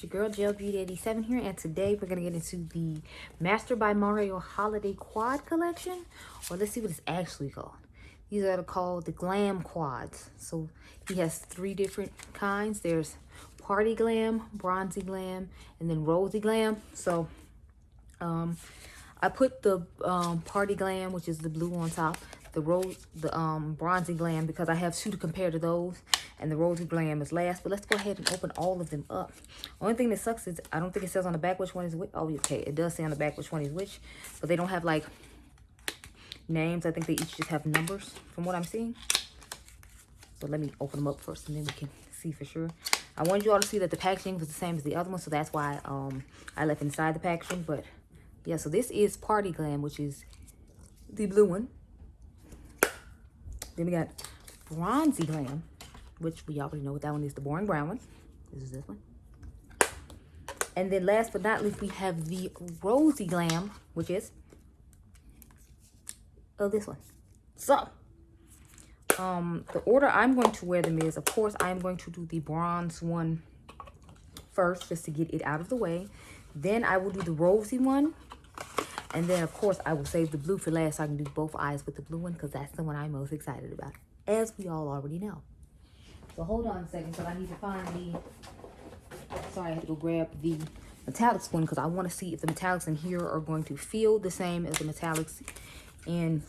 It's your girl Gel Beauty 87 here, and today we're gonna get into the Master by Mario Holiday Quad Collection, or let's see what it's actually called. These are called the Glam Quads. So he has three different kinds. There's Party Glam, Bronzy Glam, and then Rosy Glam. So I put the Party Glam, which is the blue on top, the Bronzy Glam, because I have two to compare to those, and the Rosy Glam is last. But let's go ahead and open all of them up. Only thing that sucks is I don't think it says on the back which one is which. Oh, okay, it does say on the back which one is which, but they don't have like names. I think they each just have numbers from what I'm seeing. So let me open them up first, and then we can see for sure. I wanted you all to see that the packaging was the same as the other one, so that's why I left inside the packaging. But yeah, so this is Party Glam, which is the blue one. Then we got Bronzy Glam, which we already know what that one is, the boring brown one. This is this one. And then last but not least, we have the Rosy Glam, which is this one. So the order I'm going to wear them is, of course, I'm going to do the bronze one first, just to get it out of the way. Then I will do the rosy one. And then, of course, I will save the blue for last, so I can do both eyes with the blue one, because that's the one I'm most excited about, as we all already know. So hold on a second, because I need to find the... Sorry, I had to go grab the metallics one, because I want to see if the metallics in here are going to feel the same as the metallics in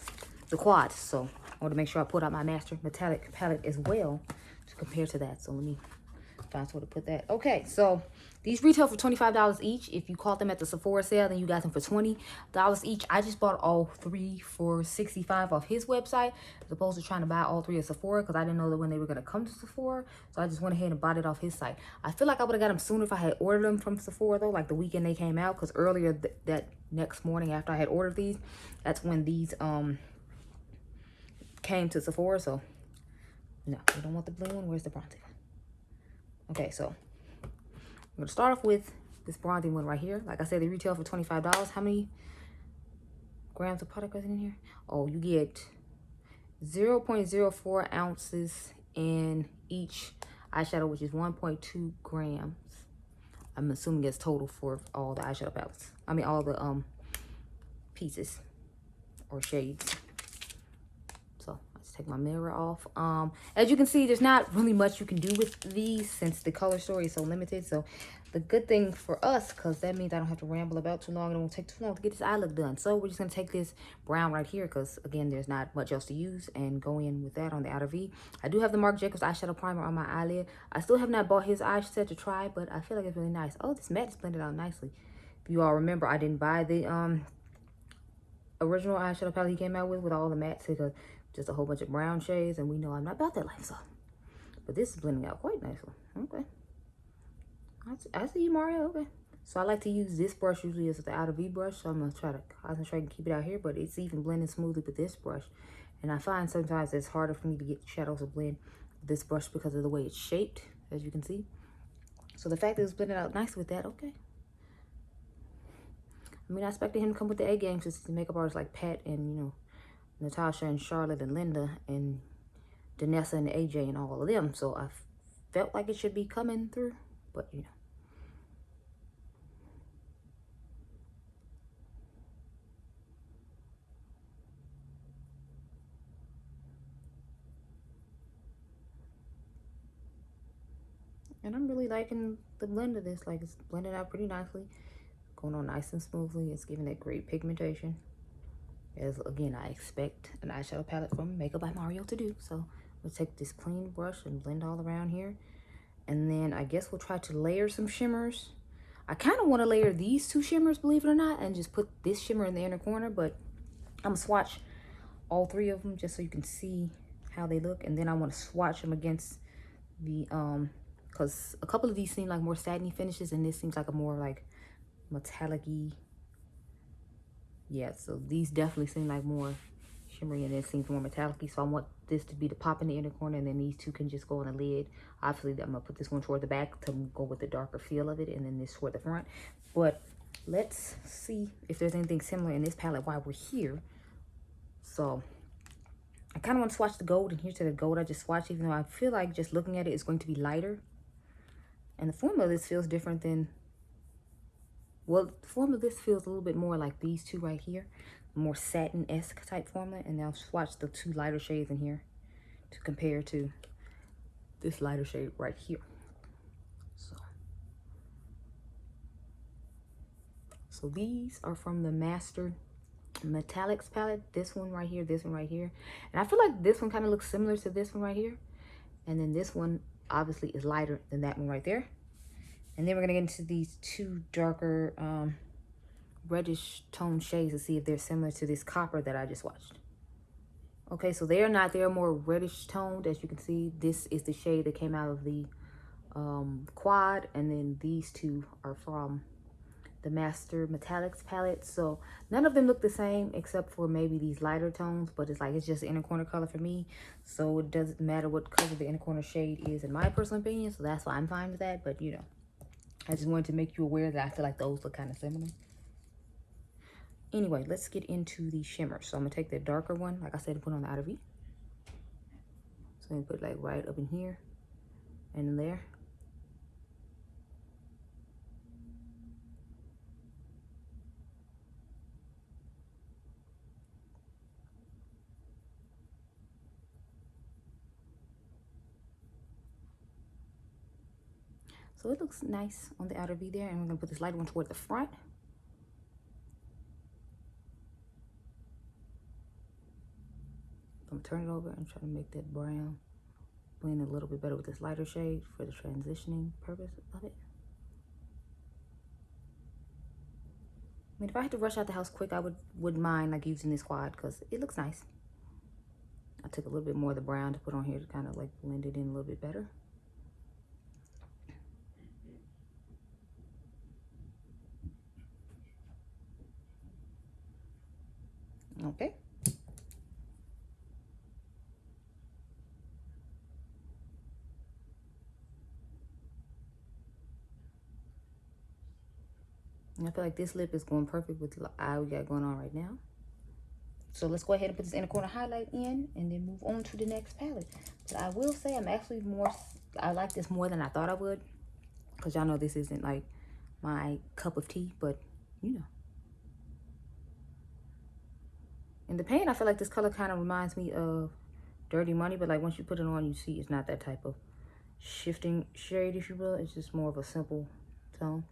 the quads. So I want to make sure I put out my master metallic palette as well to compare to that. So let me find where to put that. Okay, so these retail for $25 each. If you caught them at the Sephora sale, then you got them for $20 each. I just bought all three for $65 off his website, as opposed to trying to buy all three at Sephora, because I didn't know that when they were going to come to Sephora. So I just went ahead and bought it off his site. I feel like I would have got them sooner if I had ordered them from Sephora, though, like the weekend they came out, because earlier that next morning after I had ordered these, that's when these came to Sephora. So no, we don't want the blue one. Where's the bronzy one? Okay, so I'm going to start off with this bronzy one right here. Like I said, they retail for $25. How many grams of product is in here? Oh, you get 0.04 ounces in each eyeshadow, which is 1.2 grams. I'm assuming it's total for all the eyeshadow palettes. I mean, all the pieces or shades. So let's take my mirror off. As you can see, there's not really much you can do with these since the color story is so limited. So the good thing for us, because that means I don't have to ramble about too long, and it won't take too long to get this eye look done. So we're just going to take this brown right here, because again, there's not much else to use, and go in with that on the outer V. I do have the Marc Jacobs eyeshadow primer on my eyelid. I still have not bought his eye set to try, but I feel like it's really nice. Oh, this matte is blended out nicely. If you all remember, I didn't buy the original eyeshadow palette he came out with all the mattes, because just a whole bunch of brown shades, and we know I'm not about that life. So, but this is blending out quite nicely. Okay, I see you, Mario. Okay, so I like to use this brush usually as the outer V brush, so I'm gonna try to concentrate and keep it out here, but it's even blending smoothly with this brush. And I find sometimes it's harder for me to get shadows to blend with this brush because of the way it's shaped, as you can see. So the fact that it's blending out nicely with that, okay. I mean, I expected him to come with the A game, since the makeup artists like Pat and, you know, Natasha and Charlotte and Linda and Danessa and AJ and all of them. So I felt like it should be coming through, but you know. And I'm really liking the blend of this. Like, it's blended out pretty nicely, going on nice and smoothly. It's giving that great pigmentation, as again I expect an eyeshadow palette from Makeup by Mario to do. So we'll take this clean brush and blend all around here, and then I guess we'll try to layer some shimmers. I kind of want to layer these two shimmers, believe it or not, and just put this shimmer in the inner corner, but I'm gonna swatch all three of them just so you can see how they look. And then I want to swatch them against the because a couple of these seem like more satiny finishes, and this seems like a more like metallic-y. Yeah, so these definitely seem like more shimmery, and it seems more metallic-y. So I want this to be the pop in the inner corner, and then these two can just go on the lid. Obviously, I'm gonna put this one toward the back to go with the darker feel of it, and then this toward the front. But let's see if there's anything similar in this palette while we're here. So I kind of want to swatch the gold, and here's to the gold I just swatched, even though I feel like just looking at it is going to be lighter. And the formula of this feels different than, well, the formula of this feels a little bit more like these two right here. More satin-esque type formula. And now swatch the two lighter shades in here to compare to this lighter shade right here. So these are from the Master Metallics palette. This one right here, this one right here. And I feel like this one kind of looks similar to this one right here. And then this one obviously is lighter than that one right there. And then we're gonna get into these two darker reddish tone shades to see if they're similar to this copper that I just watched. Okay, so they're not, they're more reddish toned. As you can see, this is the shade that came out of the quad, and then these two are from the Master Metallics palette. So none of them look the same except for maybe these lighter tones, but it's like, it's just the inner corner color for me. So it doesn't matter what color the inner corner shade is in my personal opinion. So that's why I'm fine with that. But you know, I just wanted to make you aware that I feel like those look kind of similar. Anyway, let's get into the shimmer. So I'm gonna take the darker one, like I said, and put on the outer V. So I'm gonna put like right up in here and in there. So it looks nice on the outer V there, and we're gonna put this light one toward the front. I'm gonna turn it over and try to make that brown blend a little bit better with this lighter shade for the transitioning purpose of it. I mean, if I had to rush out the house quick, I wouldn't mind like using this quad because it looks nice. I took a little bit more of the brown to put on here to kind of like blend it in a little bit better. Okay. And I feel like this lip is going perfect with the eye we got going on right now. So let's go ahead and put this inner corner highlight in and then move on to the next palette. But I will say I'm actually I like this more than I thought I would. Because y'all know this isn't like my cup of tea, but you know. In the paint, I feel like this color kind of reminds me of Dirty Money, but like once you put it on, you see it's not that type of shifting shade, if you will. It's just more of a simple tone.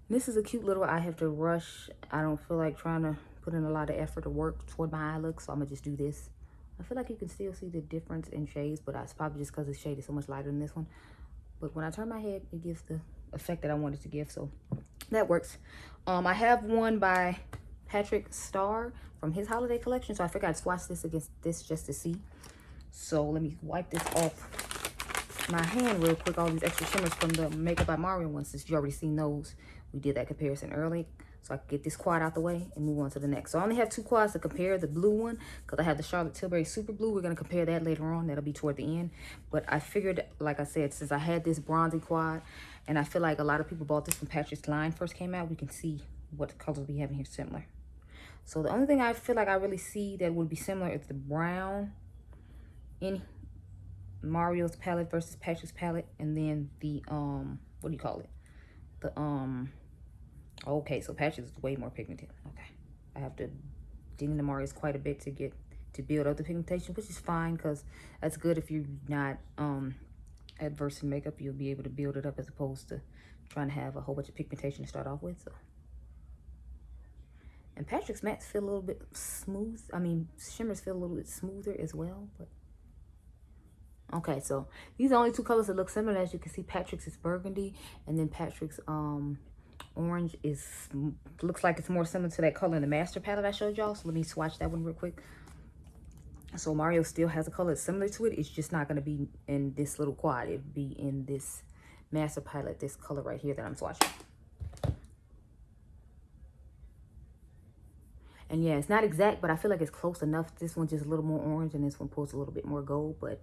And this is a cute little, I have to rush. I don't feel like trying to put in a lot of effort or work toward my eye look, so I'm gonna just do this. I feel like you can still see the difference in shades, but it's probably just because the shade is so much lighter than this one. But when I turn my head, it gives the effect that I wanted to give, so that works. I have one by Patrick Starr from his holiday collection, so I figured I'd swatch this against this just to see. So let me wipe this off my hand real quick, all these extra shimmers from the Makeup by Mario ones, since you already seen those. We did that comparison early, so I can get this quad out the way and move on to the next. So I only have two quads to compare, the blue one, because I have the Charlotte Tilbury Super Blue. We're going to compare that later on. That'll be toward the end. But I figured, like I said, since I had this bronzy quad, and I feel like a lot of people bought this when Patrick's line first came out, we can see what colors we have in here similar. So the only thing I feel like I really see that would be similar is the brown in Mario's palette versus Patrick's palette, and then the what do you call it? The okay, so Patrick's is way more pigmented. Okay, I have to dig into Mario's quite a bit to build up the pigmentation, which is fine because that's good if you're not adverse in makeup. You'll be able to build it up as opposed to trying to have a whole bunch of pigmentation to start off with. So. And Patrick's mattes feel a little bit smooth. I mean, shimmers feel a little bit smoother as well. But okay, so these are only two colors that look similar. As you can see, Patrick's is burgundy, and then Patrick's orange looks like it's more similar to that color in the Master palette I showed y'all. So let me swatch that one real quick. So Mario still has a color that's similar to it. It's just not going to be in this little quad. It'd be in this Master palette, this color right here that I'm swatching. And yeah, it's not exact, but I feel like it's close enough. This one's just a little more orange, and this one pulls a little bit more gold. But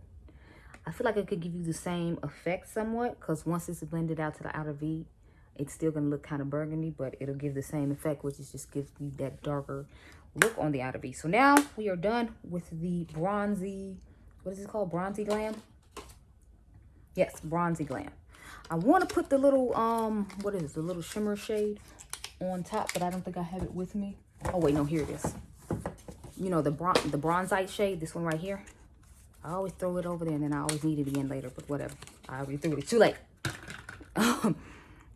I feel like it could give you the same effect somewhat, because once it's blended out to the outer V, it's still going to look kind of burgundy, but it'll give the same effect, which is just gives you that darker look on the outer V. So now we are done with the bronzy, what is this called? Bronzy Glam? Yes, Bronzy Glam. I want to put the little, what is it, the little shimmer shade on top, but I don't think I have it with me. Oh, wait, no, here it is. You know, the bronzite shade, this one right here. I always throw it over there, and then I always need it again later, but whatever. I already threw it. It's too late. We're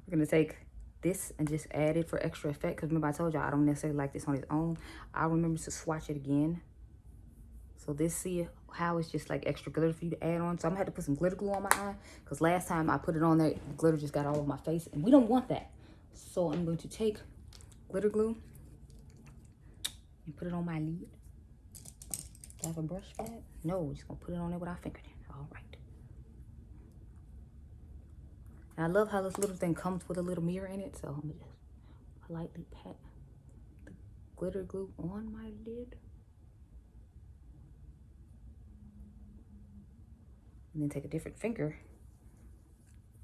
going to take this and just add it for extra effect, because remember I told y'all I don't necessarily like this on its own. I'll remember to swatch it again. So this, see how it's just like extra glitter for you to add on. So I'm gonna have to put some glitter glue on my eye, because last time I put it on there, the glitter just got all over my face, and we don't want that. So I'm going to take glitter glue and put it on my lid. Do I have a brush for that? No, we're just gonna put it on there with our fingernail. All right. And I love how this little thing comes with a little mirror in it. So I'm gonna just politely pat the glitter glue on my lid. And then take a different finger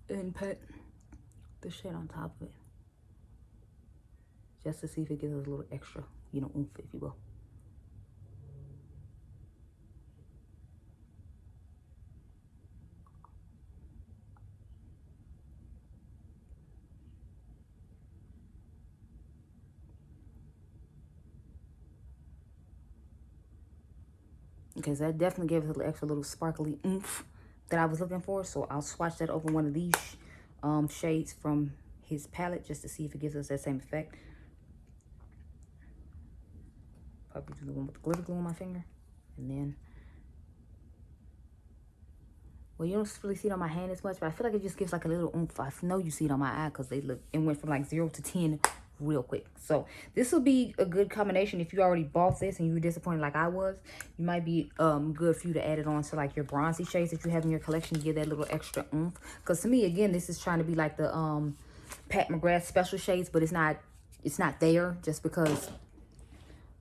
and pat the shade on top of it. Just to see if it gives us a little extra, you know, oomph, if you will. Okay, so that definitely gave us a little extra little sparkly oomph that I was looking for. So I'll swatch that over one of these shades from his palette just to see if it gives us that same effect. Probably do the one with the glitter glue on my finger. And then, well, you don't really see it on my hand as much, but I feel like it just gives like a little oomph. I know you see it on my eye because it went from like 0 to 10 real quick. So this will be a good combination. If you already bought this and you were disappointed like I was, you might be good for you to add it on to like your bronzy shades that you have in your collection to give that little extra oomph. Because to me, again, this is trying to be like the Pat McGrath special shades, but it's not there, just because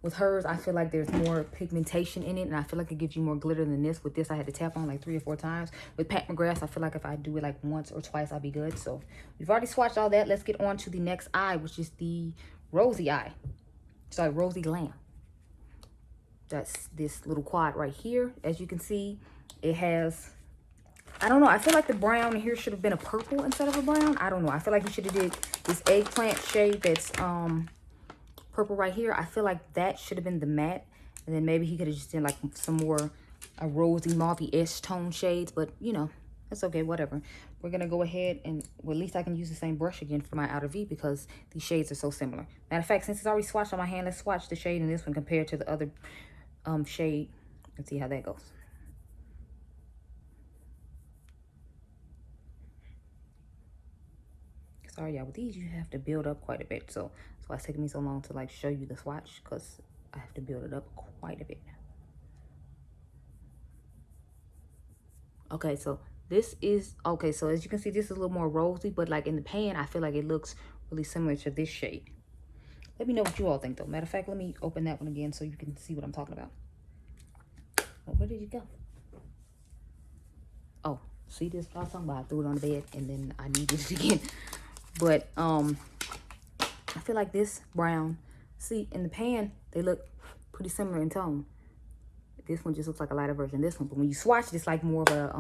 with hers, I feel like there's more pigmentation in it, and I feel like it gives you more glitter than this. With this, I had to tap on like 3 or 4 times. With Pat McGrath, I feel like if I do it like once or twice, I'll be good. So we've already swatched all that. Let's get on to the next eye, which is the Rosy Eye. Sorry, Rosy Glam. That's this little quad right here. As you can see, it has, I don't know, I feel like the brown here should have been a purple instead of a brown. I don't know. I feel like you should have did this eggplant shade that's purple right here. I feel like that should have been the matte, and then maybe he could have just done like some more rosy mauvey-ish tone shades, but you know, that's okay, whatever. We're gonna go ahead and, well, at least I can use the same brush again for my outer V because these shades are so similar. Matter of fact, since it's already swatched on my hand, let's swatch the shade in this one compared to the other shade and see how that goes. Sorry, y'all, with these you have to build up quite a bit, so that's why it's taking me so long to like show you the swatch, because I have to build it up quite a bit. Okay, so this is, okay, so as you can see, this is a little more rosy, but like in the pan, I feel like it looks really similar to this shade. Let me know what you all think though. Matter of fact, let me open that one again so you can see what I'm talking about. Oh, where did you go? Oh, see this? I was talking about I threw it on the bed and then I needed it again. But I feel like this brown, see, in the pan, they look pretty similar in tone. This one just looks like a lighter version of this one. But when you swatch it, it's like more of a,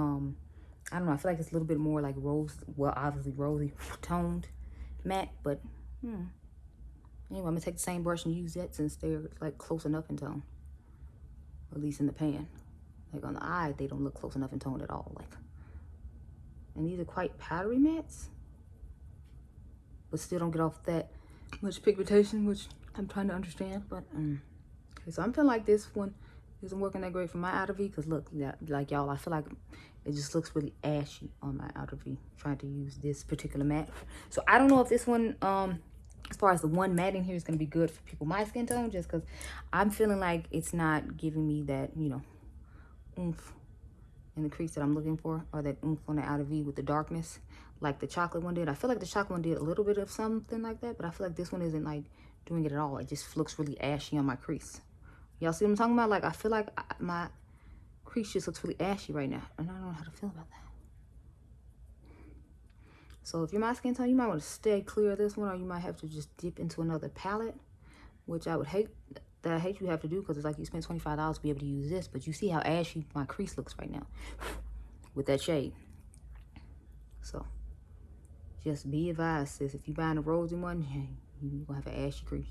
I don't know, I feel like it's a little bit more like rose, well, obviously rosy toned matte. But, anyway, I'm going to take the same brush and use that since they're like close enough in tone. At least in the pan. Like on the eye, they don't look close enough in tone at all. Like, and these are quite powdery mattes, but still don't get off that much pigmentation, which I'm trying to understand. But okay, so I'm feeling like this one isn't working that great for my outer V, because look, like y'all, I feel like it just looks really ashy on my outer V trying to use this particular matte. So I don't know if this one as far as the one matte in here is going to be good for people my skin tone, just because I'm feeling like it's not giving me that, you know, oomph in the crease that I'm looking for, or that oomph on the outer V with the darkness like the chocolate one did. I feel like the chocolate one did a little bit of something like that, but I feel like this one isn't like doing it at all. It just looks really ashy on my crease. Y'all see what I'm talking about? Like, I feel like my crease just looks really ashy right now, and I don't know how to feel about that. So if you're my skin tone, you might want to stay clear of this one, or you might have to just dip into another palette, which I would hate, that I hate you have to do, because it's like you spent $25 to be able to use this, but you see how ashy my crease looks right now with that shade. So Just be advised, sis. If you buying a rosy one, you're going to have an ashy crease.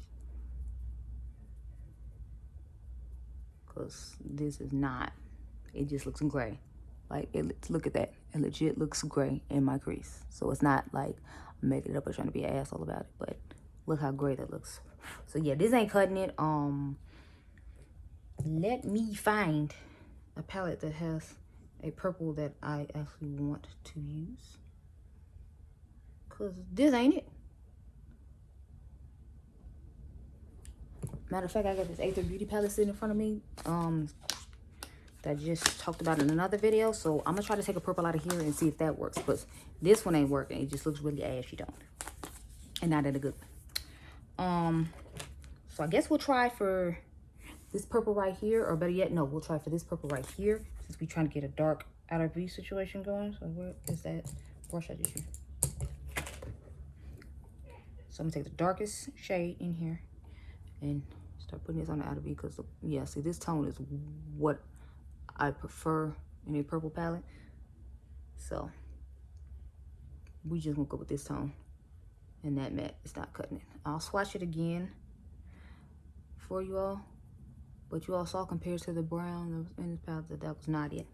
Because this is not. It just looks gray. Like, look at that. It legit looks gray in my crease. So it's not like I'm making it up or trying to be an asshole about it. But look how gray that looks. So yeah, this ain't cutting it. Let me find a palette that has a purple that I actually want to use. Because this ain't it. Matter of fact, I got this Aether Beauty palette sitting in front of me. That I just talked about in another video. So I'm gonna try to take a purple out of here and see if that works. But this one ain't working. It just looks really ashy, don't. And not in a good way. So I guess we'll try for this purple right here, or better yet, no, we'll try for this purple right here, since we're trying to get a dark outer V situation going. So where is that brush I just used? So I'm gonna take the darkest shade in here and start putting this on the outer V, because yeah, see, this tone is what I prefer in a purple palette. So we just gonna go with this tone, and that matte is not cutting it. I'll swatch it again for you all, but you all saw compared to the brown that was in this palette that was not it.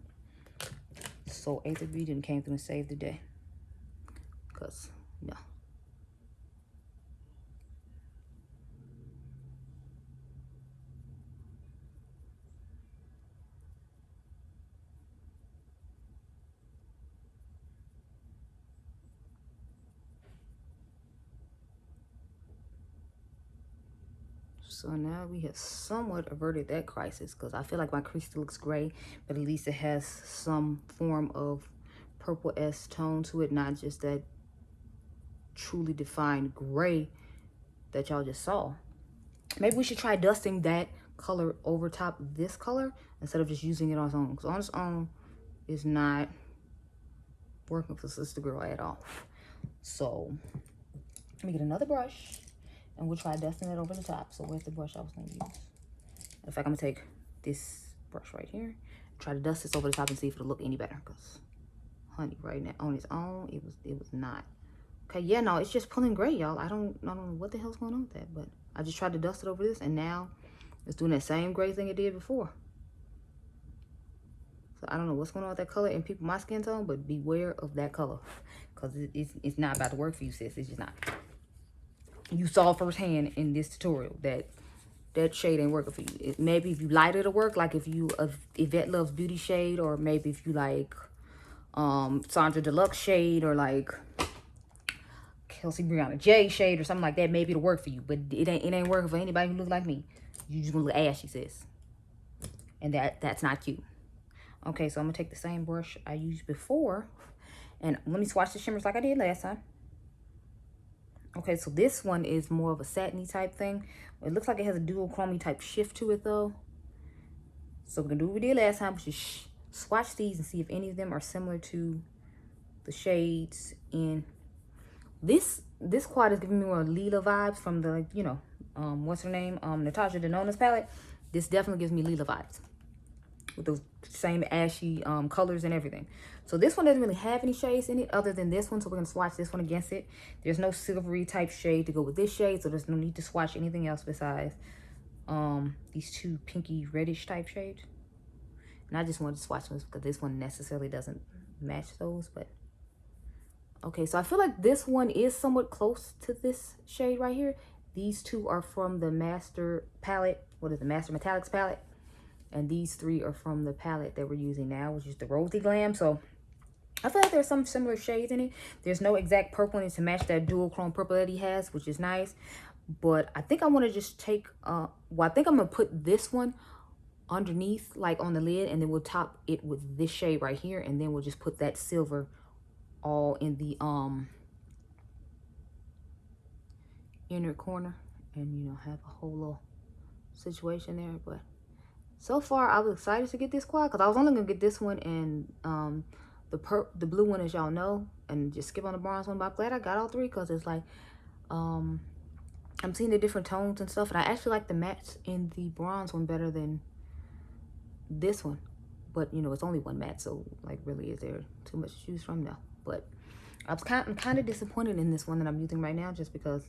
So Aether Beauty came through and saved the day, because no. So now we have somewhat averted that crisis, because I feel like my crease still looks gray, but at least it has some form of purple-esque tone to it, not just that truly defined gray that y'all just saw. Maybe we should try dusting that color over top of this color instead of just using it on its own, because on its own is not working for Sister Girl at all. So let me get another brush, and we'll try dusting it over the top. So where's the brush I was going to use? In fact, I'm going to take this brush right here, try to dust this over the top and see if it'll look any better. Because, honey, right now, on its own, it was not. Okay, yeah, no, it's just pulling gray, y'all. I don't know what the hell's going on with that. But I just tried to dust it over this, and now it's doing that same gray thing it did before. So I don't know what's going on with that color in people my skin tone, but beware of that color. Because it's not about to work for you, sis. It's just not. You saw firsthand in this tutorial that that shade ain't working for you. Maybe if you light it'll work, like if you Yvette Loves Beauty shade, or maybe if you like Sandra Deluxe shade, or like Kelsey Breonna J shade or something like that, maybe it'll work for you. But it ain't working for anybody who looks like me. You just gonna look ashy, sis. And that's not cute. Okay, so I'm gonna take the same brush I used before, and let me swatch the shimmers like I did last time. Okay, so this one is more of a satiny type thing. It looks like it has a dual chromey type shift to it though. So we're gonna do what we did last time, which is swatch these and see if any of them are similar to the shades in this quad is giving me more Lila vibes from the, like, you know, what's her name? Natasha Denona's palette. This definitely gives me Lila vibes with those same ashy colors and everything. So this one doesn't really have any shades in it other than this one, so we're gonna swatch this one against it. There's no silvery type shade to go with this shade, so there's no need to swatch anything else besides these two pinky reddish type shades. And I just wanted to swatch those because this one necessarily doesn't match those. But okay, so I feel like this one is somewhat close to this shade right here. These two are from the Master palette. What is the Master Metallics palette? And these three are from the palette that we're using now, which is the Rosy Glam. So I feel like there's some similar shades in it. There's no exact purple in it to match that dual chrome purple that he has, which is nice. But I think I want to just take, well, I think I'm going to put this one underneath, like on the lid, and then we'll top it with this shade right here. And then we'll just put that silver all in the inner corner, and, you know, have a whole little situation there. But so far, I was excited to get this quad because I was only going to get this one and the blue one, as y'all know, and just skip on the bronze one. But I'm glad I got all three because it's like, I'm seeing the different tones and stuff. And I actually like the matte in the bronze one better than this one. But, you know, it's only one matte. So, like, really, is there too much to choose from? No. But I'm kind of disappointed in this one that I'm using right now, just because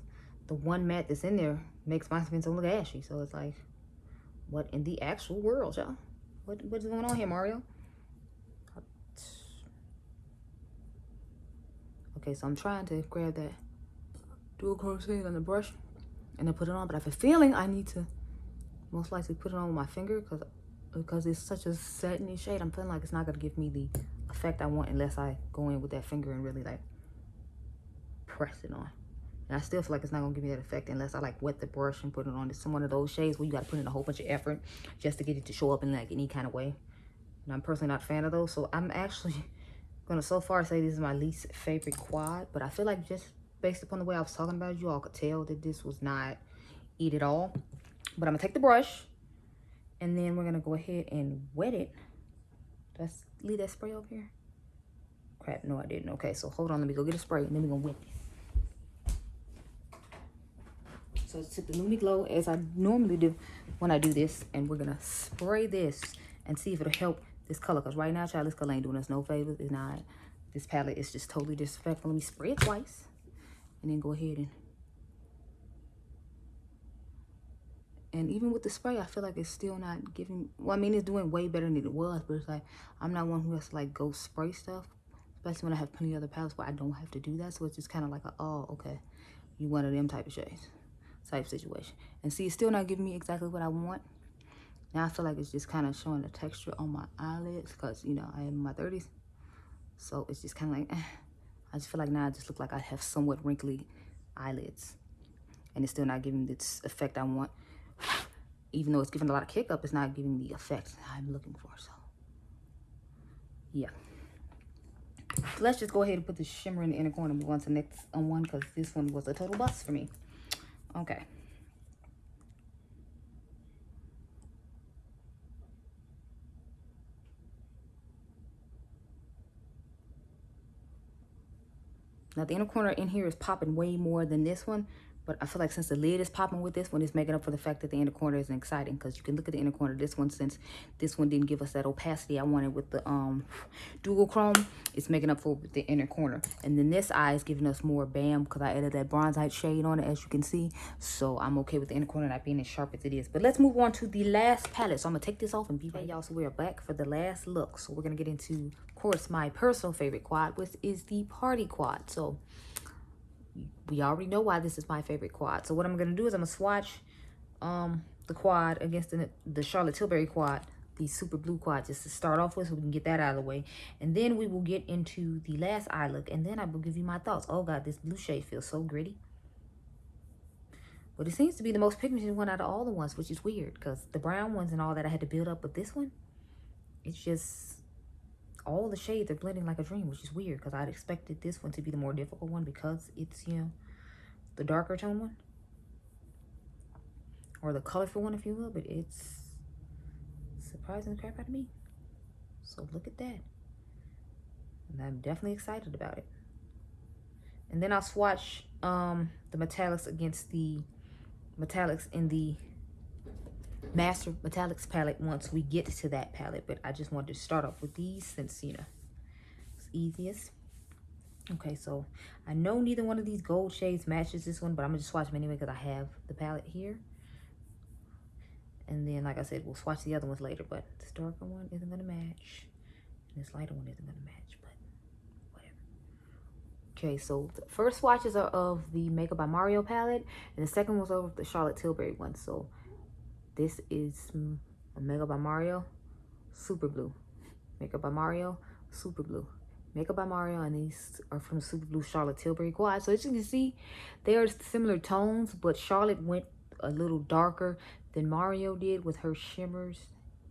the one matte that's in there makes my skin look ashy. So it's like, what in the actual world, y'all? What is going on here, Mario? Okay, so I'm trying to grab that dual crochet on the brush and then put it on, but I have a feeling I need to most likely put it on with my finger because it's such a satiny shade. I'm feeling like it's not gonna give me the effect I want unless I go in with that finger and really like press it on. And I still feel like it's not gonna give me that effect unless I like wet the brush and put it on. It's one of those shades where you gotta put in a whole bunch of effort just to get it to show up in like any kind of way. And I'm personally not a fan of those, so I'm actually gonna so far say this is my least favorite quad, but I feel like just based upon the way I was talking about it, you all could tell that this was not it at all. But I'm gonna take the brush and then we're gonna go ahead and wet it. Let's leave that spray over here. Crap, no I didn't. Okay, so hold on, let me go get a spray and then we're gonna wet this. So to the Lumi Glow as I normally do when I do this, and we're gonna spray this and see if it'll help this color, because right now, child, this color ain't doing us no favors. It's not. This palette is just totally disrespectful. Let me spray it twice and then go ahead and even with the spray, I feel like it's still not giving, well, I mean, it's doing way better than it was, but it's like, I'm not one who has to like go spray stuff, especially when I have plenty of other palettes where I don't have to do that. So it's just kind of like, oh, okay, you one of them type of shades, type situation. And see, it's still not giving me exactly what I want. Now I feel like it's just kind of showing the texture on my eyelids because, you know, I am in my 30s. So it's just kind of like, I just feel like now I just look like I have somewhat wrinkly eyelids. And it's still not giving this effect I want. Even though it's giving a lot of kick up, it's not giving the effect I'm looking for. So, yeah. So let's just go ahead and put the shimmer in the inner corner and move on to the next one because this one was a total bust for me. Okay. Now the inner corner in here is popping way more than this one, but I feel like since the lid is popping with this one, it's making up for the fact that the inner corner isn't exciting, because you can look at the inner corner. This one, since this one didn't give us that opacity I wanted with the dual chrome, it's making up for the inner corner. And then this eye is giving us more bam because I added that bronzite shade on it, as you can see. So I'm okay with the inner corner not being as sharp as it is. But let's move on to the last palette. So I'm gonna take this off and be right, y'all. So we're back for the last look. So we're gonna get into, of course, my personal favorite quad, which is the Party Quad. So we already know why this is my favorite quad. So what I'm going to do is I'm going to swatch the quad against the Charlotte Tilbury quad, the super blue quad, just to start off with so we can get that out of the way. And then we will get into the last eye look, and then I will give you my thoughts. Oh God, this blue shade feels so gritty. But it seems to be the most pigmented one out of all the ones, which is weird because the brown ones and all that I had to build up, but this one, it's just all the shades are blending like a dream, which is weird because I'd expected this one to be the more difficult one because it's, you know, the darker tone one or the colorful one, if you will, but it's surprising the crap out of me. So look at that. And I'm definitely excited about it. And then I'll swatch the metallics against the metallics in the Master Metallics palette once we get to that palette, but I just wanted to start off with these since, you know, it's easiest. Okay, so I know neither one of these gold shades matches this one, but I'm gonna just swatch them anyway because I have the palette here. And then, like I said, we'll swatch the other ones later, but this darker one isn't gonna match and this lighter one isn't gonna match, but whatever. Okay, so the first swatches are of the Makeup by Mario palette, and the second one's of the Charlotte Tilbury one. So this is a Makeup by Mario, Super Blue. Makeup by Mario, Super Blue. Makeup by Mario, and these are from the Super Blue Charlotte Tilbury quad. So as you can see, they are similar tones, but Charlotte went a little darker than Mario did with her shimmers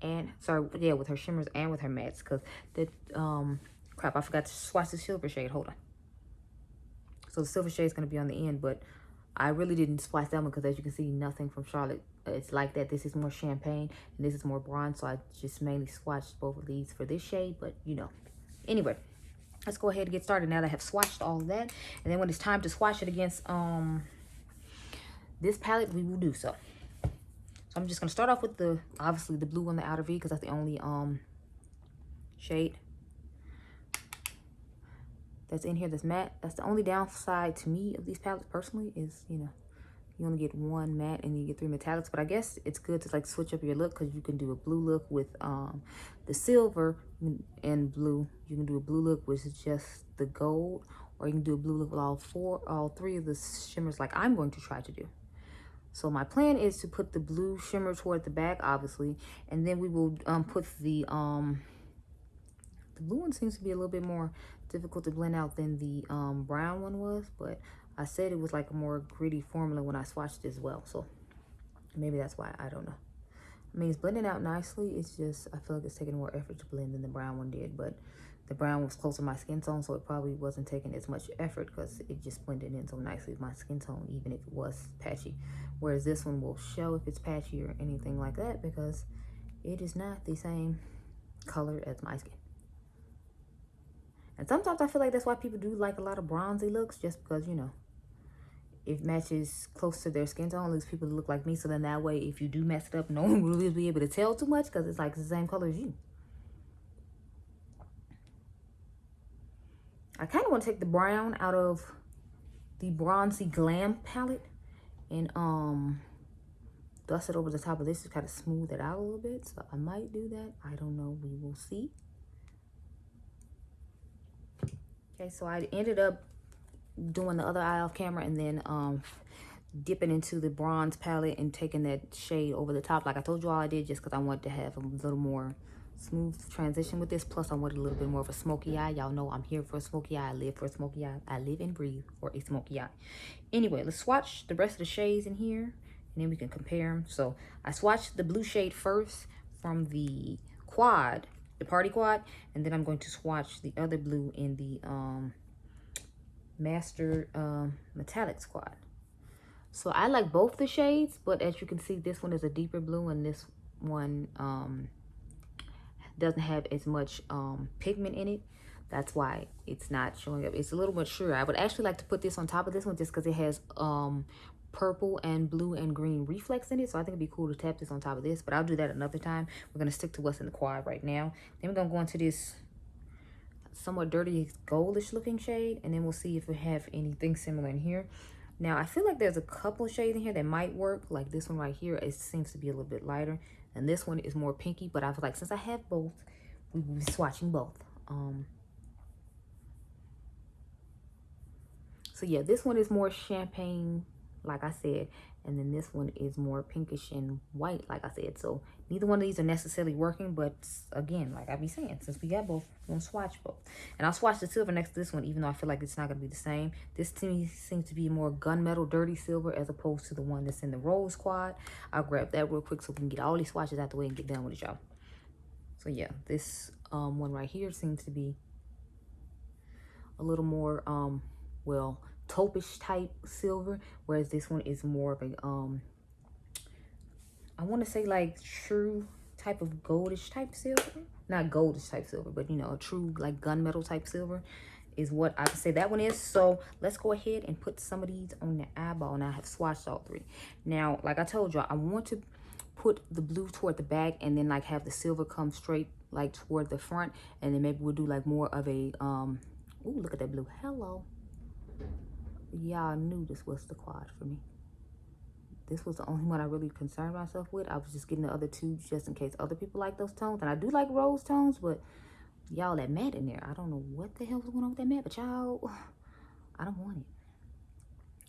and, sorry, yeah, with her shimmers and with her mattes. Because that, crap, I forgot to swatch the silver shade. Hold on. So the silver shade is going to be on the end, but I really didn't swatch that one because, as you can see, nothing from Charlotte it's like that. This is more champagne and this is more bronze, so I just mainly swatched both of these for this shade, but you know. Anyway, let's go ahead and get started now that I have swatched all of that. And then when it's time to swatch it against this palette, we will do so. So I'm just going to start off with the, obviously, the blue on the outer V because that's the only shade that's in here that's matte. That's the only downside to me of these palettes personally is, you know, you only get one matte and you get 3 metallics. But I guess it's good to like switch up your look, because you can do a blue look with the silver and blue. You can do a blue look with just the gold, or you can do a blue look with all 3 of the shimmers like I'm going to try to do. So my plan is to put the blue shimmer toward the back, obviously, and then we will put the blue one seems to be a little bit more difficult to blend out than the brown one was, but I said it was like a more gritty formula when I swatched as well, so maybe that's why. I don't know. I mean, it's blending out nicely. It's just, I feel like it's taking more effort to blend than the brown one did, but the brown was closer to my skin tone, so it probably wasn't taking as much effort because it just blended in so nicely with my skin tone, even if it was patchy. Whereas this one will show if it's patchy or anything like that, because it is not the same color as my skin. And sometimes I feel like that's why people do like a lot of bronzy looks, just because, you know, it matches close to their skin tone. At least people look like me, so then that way if you do mess it up, no one will really be able to tell too much, because it's like the same color as you. I kind of want to take the brown out of the Bronzy Glam palette and dust it over the top of this to kind of smooth it out a little bit. So I might do that. I don't know. We will see. Okay, so I ended up doing the other eye off camera and then dipping into the bronze palette and taking that shade over the top like I told you all I did, just because I wanted to have a little more smooth transition with this. Plus I wanted a little bit more of a smoky eye. Y'all know I'm here for a smoky eye. I live for a smoky eye. I live and breathe for a smoky eye. Anyway, let's swatch the rest of the shades in here and then we can compare them. So I swatched the blue shade first from the quad, the party quad, and then I'm going to swatch the other blue in the master metallic quad. So I like both the shades, but as you can see, this one is a deeper blue and this one doesn't have as much pigment in it. That's why it's not showing up. It's a little mature. I would actually like to put this on top of this one just because it has purple and blue and green reflex in it. So I think it'd be cool to tap this on top of this, but I'll do that another time. We're going to stick to what's in the quad right now. Then we're going to go into this somewhat dirty goldish looking shade, and then we'll see if we have anything similar in here. Now I feel like there's a couple of shades in here that might work, like this one right here. It seems to be a little bit lighter, and this one is more pinky, but I feel like since I have both, we will be swatching both. So yeah, this one is more champagne, like I said, and then this one is more pinkish and white, like I said. So neither one of these are necessarily working, but again, like I be saying, since we got both, we're gonna swatch both. And I'll swatch the silver next to this one, even though I feel like it's not gonna be the same. This to me seems to be more gunmetal dirty silver as opposed to the one that's in the rose quad. I'll grab that real quick so we can get all these swatches out the way and get done with it, y'all. So yeah, this one right here seems to be a little more well, taupish type silver, whereas this one is more of a I want to say like true type of goldish type silver. Not goldish type silver, but you know, a true like gunmetal type silver is what I would say that one is. So let's go ahead and put some of these on the eyeball. Now I have swatched all 3. Now, like I told y'all, I want to put the blue toward the back and then like have the silver come straight like toward the front, and then maybe we'll do like more of a ooh, look at that blue. Hello. Y'all knew this was the quad for me. This was the only one I really concerned myself with. I was just getting the other 2 just in case other people like those tones. And I do like rose tones, but y'all, that matte in there, I don't know what the hell was going on with that matte, but y'all, I don't want it.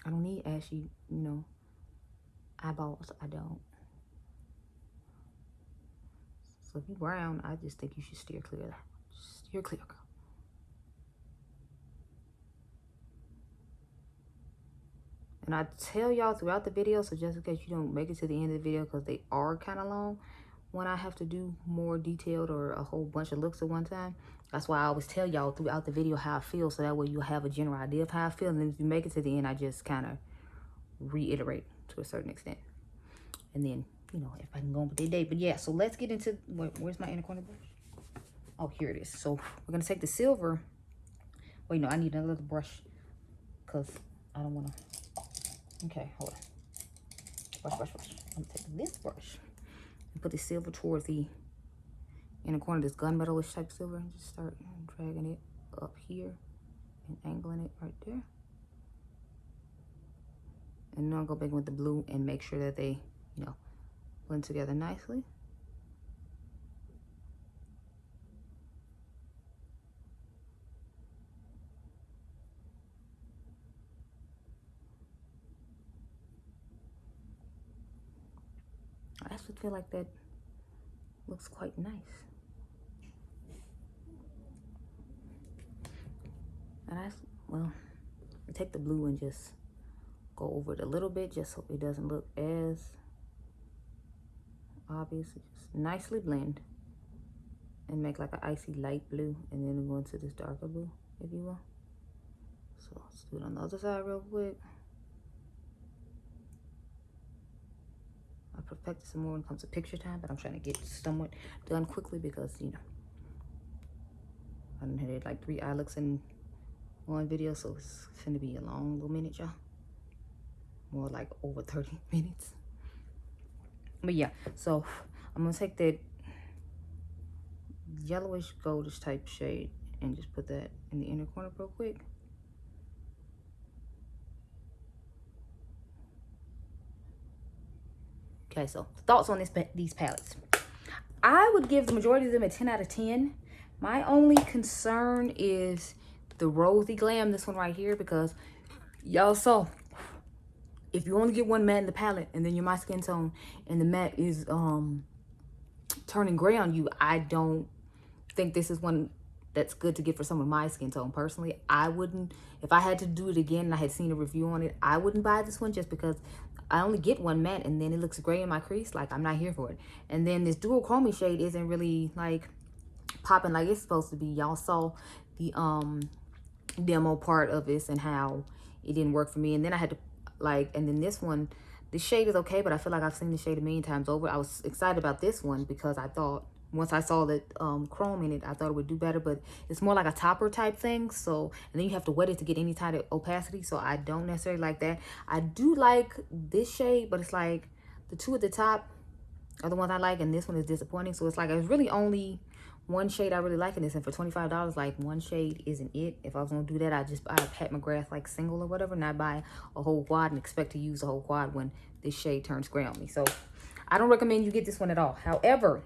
I don't need ashy, you know, eyeballs. I don't. So if you brown, I just think you should steer clear of that. Steer clear, girl. And I tell y'all throughout the video, so just in case you don't make it to the end of the video, because they are kind of long, when I have to do more detailed or a whole bunch of looks at one time, that's why I always tell y'all throughout the video how I feel, so that way you have a general idea of how I feel. And then if you make it to the end, I just kind of reiterate to a certain extent. And then, you know, if I can go on with the day. But yeah, so let's get into, where's my inner corner brush? Oh, here it is. So we're going to take the silver. Wait, no, I need another brush because I don't want to. Okay, hold on. Brush. I'm gonna take this brush and put the silver towards the inner corner, this gunmetalish type silver, and just start dragging it up here and angling it right there. And then I'll go back with the blue and make sure that they, you know, blend together nicely. I actually feel like that looks quite nice. And well, take the blue and just go over it a little bit just so it doesn't look as obvious. Just nicely blend and make like an icy light blue, and then go into this darker blue, if you will. So let's do it on the other side real quick. I'll perfect it some more when it comes to picture time, but I'm trying to get somewhat done quickly because, you know, I done had like 3 eye looks in one video, so it's gonna be a long little minute, y'all. More like over 30 minutes. But yeah, so I'm gonna take that yellowish goldish type shade and just put that in the inner corner real quick. Okay, so thoughts on these palettes. I would give the majority of them a 10 out of 10. My only concern is the Rosy Glam, this one right here, because y'all saw, if you only get one matte in the palette and then you're my skin tone and the matte is turning gray on you, I don't think this is one that's good to get for someone my skin tone. Personally, I wouldn't, if I had to do it again and I had seen a review on it, I wouldn't buy this one just because I only get one matte and then it looks gray in my crease. Like, I'm not here for it. And then this dual chromie shade isn't really like popping like it's supposed to be. Y'all saw the demo part of this and how it didn't work for me. And then I had to and then this one, the shade is okay, but I feel like I've seen the shade a million times over. I was excited about this one because I thought, once I saw that chrome in it, I thought it would do better, but it's more like a topper type thing. So, and then you have to wet it to get any type of opacity. So I don't necessarily like that. I do like this shade, but it's like the 2 at the top are the ones I like, and this one is disappointing. So it's like, there's really only one shade I really like in this, and for $25, like, one shade isn't it. If I was gonna do that, I'd just buy a Pat McGrath like single or whatever, not buy a whole quad and expect to use a whole quad when this shade turns gray on me. So I don't recommend you get this one at all. However,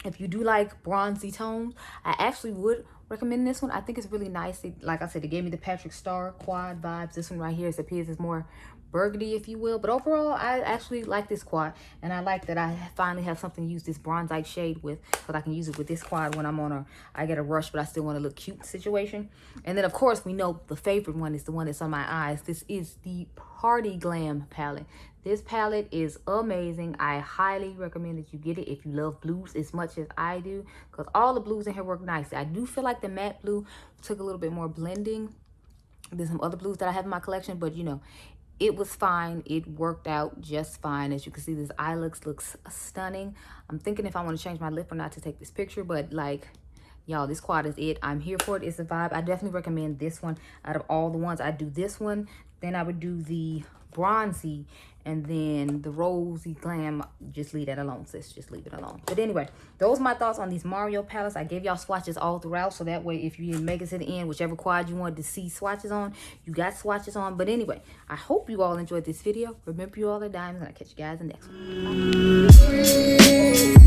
if you do like bronzy tones, I actually would recommend this one. I think it's really nice. Like I said, it gave me the Patrick Star quad vibes. This one right here, it appears it's more burgundy, if you will. But overall, I actually like this quad, and I like that I finally have something to use this bronzite shade with, because I can use it with this quad when I'm on I get a rush but I still want to look cute situation. And then of course, we know the favorite one is the one that's on my eyes. This is the Party Glam palette. This palette is amazing. I highly recommend that you get it if you love blues as much as I do, because all the blues in here work nicely. I do feel like the matte blue took a little bit more blending than some other blues that I have in my collection, but you know, it was fine. It worked out just fine. As you can see, this eye looks stunning. I'm thinking if I want to change my lip or not to take this picture, but like, y'all, this quad is it. I'm here for it. It's a vibe. I definitely recommend this one out of all the ones. I do this one, then I would do the bronzy, and then the Rosy Glam. Just leave that alone, sis. Just leave it alone. But anyway, those are my thoughts on these Mario palettes. I gave y'all swatches all throughout, so that way if you didn't make it to the end, whichever quad you wanted to see swatches on, you got swatches on. But anyway, I hope you all enjoyed this video. Remember, you all are diamonds, and I'll catch you guys in the next one. Bye.